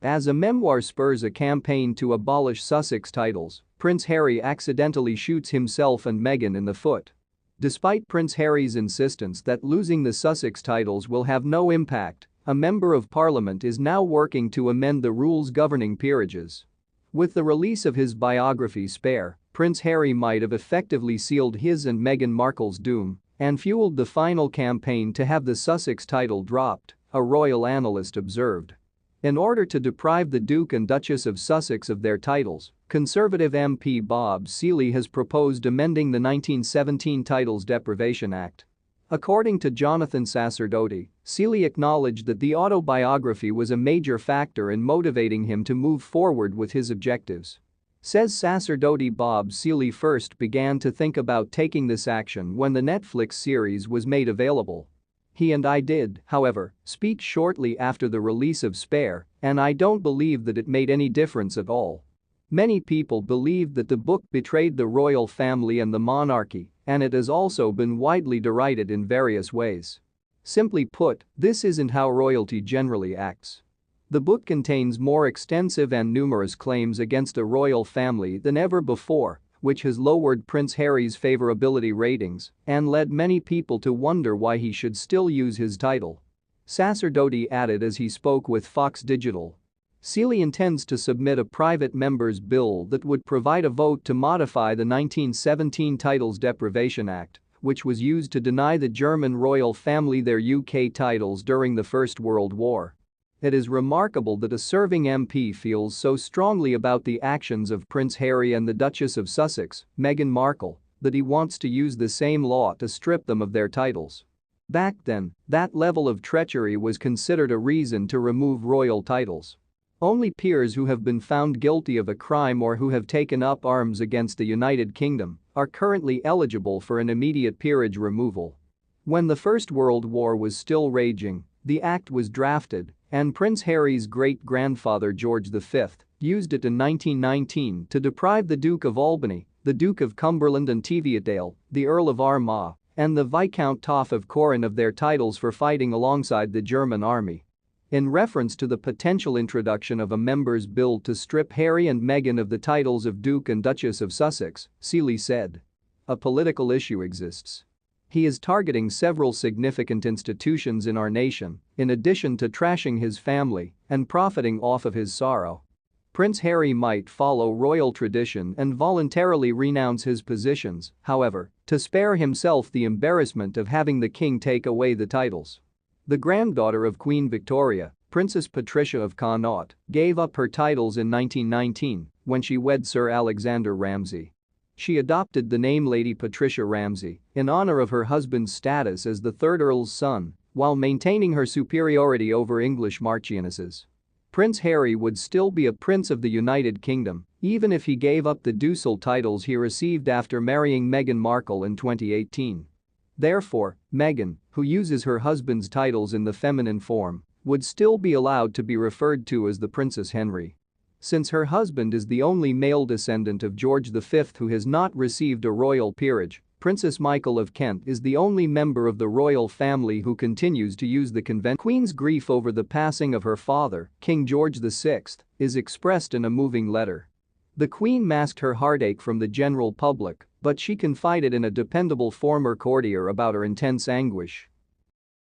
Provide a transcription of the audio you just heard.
As a memoir spurs a campaign to abolish Sussex titles, Prince Harry accidentally shoots himself and Meghan in the foot. Despite Prince Harry's insistence that losing the Sussex titles will have no impact, a member of parliament is now working to amend the rules governing peerages. With the release of his biography Spare, Prince Harry might have effectively sealed his and Meghan Markle's doom and fueled the final campaign to have the Sussex title dropped, a royal analyst observed. In order to deprive the Duke and Duchess of Sussex of their titles, Conservative MP Bob Seely has proposed amending the 1917 Titles Deprivation Act. According to Jonathan Sacerdote, Seely acknowledged that the autobiography was a major factor in motivating him to move forward with his objectives. Says Sacerdote, Bob Seely first began to think about taking this action when the Netflix series was made available. He and I did, however, speak shortly after the release of Spare, and I don't believe that it made any difference at all. Many people believed that the book betrayed the royal family and the monarchy, and it has also been widely derided in various ways. Simply put, this isn't how royalty generally acts. The book contains more extensive and numerous claims against the royal family than ever before, which has lowered Prince Harry's favorability ratings and led many people to wonder why he should still use his title. Sacerdote added as he spoke with Fox Digital. Seely intends to submit a private member's bill that would provide a vote to modify the 1917 Titles Deprivation Act, which was used to deny the German royal family their UK titles during the First World War. It is remarkable that a serving MP feels so strongly about the actions of Prince Harry and the Duchess of Sussex, Meghan Markle, that he wants to use the same law to strip them of their titles. Back then, that level of treachery was considered a reason to remove royal titles. Only peers who have been found guilty of a crime or who have taken up arms against the United Kingdom are currently eligible for an immediate peerage removal. When the First World War was still raging, the act was drafted, and Prince Harry's great-grandfather George V used it in 1919 to deprive the Duke of Albany, the Duke of Cumberland and Teviotdale, the Earl of Armagh, and the Viscount Taaffe of Corran of their titles for fighting alongside the German army. In reference to the potential introduction of a member's bill to strip Harry and Meghan of the titles of Duke and Duchess of Sussex, Seely said. A political issue exists. He is targeting several significant institutions in our nation, in addition to trashing his family and profiting off of his sorrow. Prince Harry might follow royal tradition and voluntarily renounce his positions, however, to spare himself the embarrassment of having the king take away the titles. The granddaughter of Queen Victoria, Princess Patricia of Connaught, gave up her titles in 1919 when she wed Sir Alexander Ramsay. She adopted the name Lady Patricia Ramsay in honor of her husband's status as the third Earl's son, while maintaining her superiority over English marchionesses. Prince Harry would still be a prince of the United Kingdom, even if he gave up the ducal titles he received after marrying Meghan Markle in 2018. Therefore, Meghan, who uses her husband's titles in the feminine form, would still be allowed to be referred to as the Princess Henry. Since her husband is the only male descendant of George V who has not received a royal peerage, Princess Michael of Kent is the only member of the royal family who continues to use the convention. Queen's grief over the passing of her father, King George VI, is expressed in a moving letter. The Queen masked her heartache from the general public, but she confided in a dependable former courtier about her intense anguish.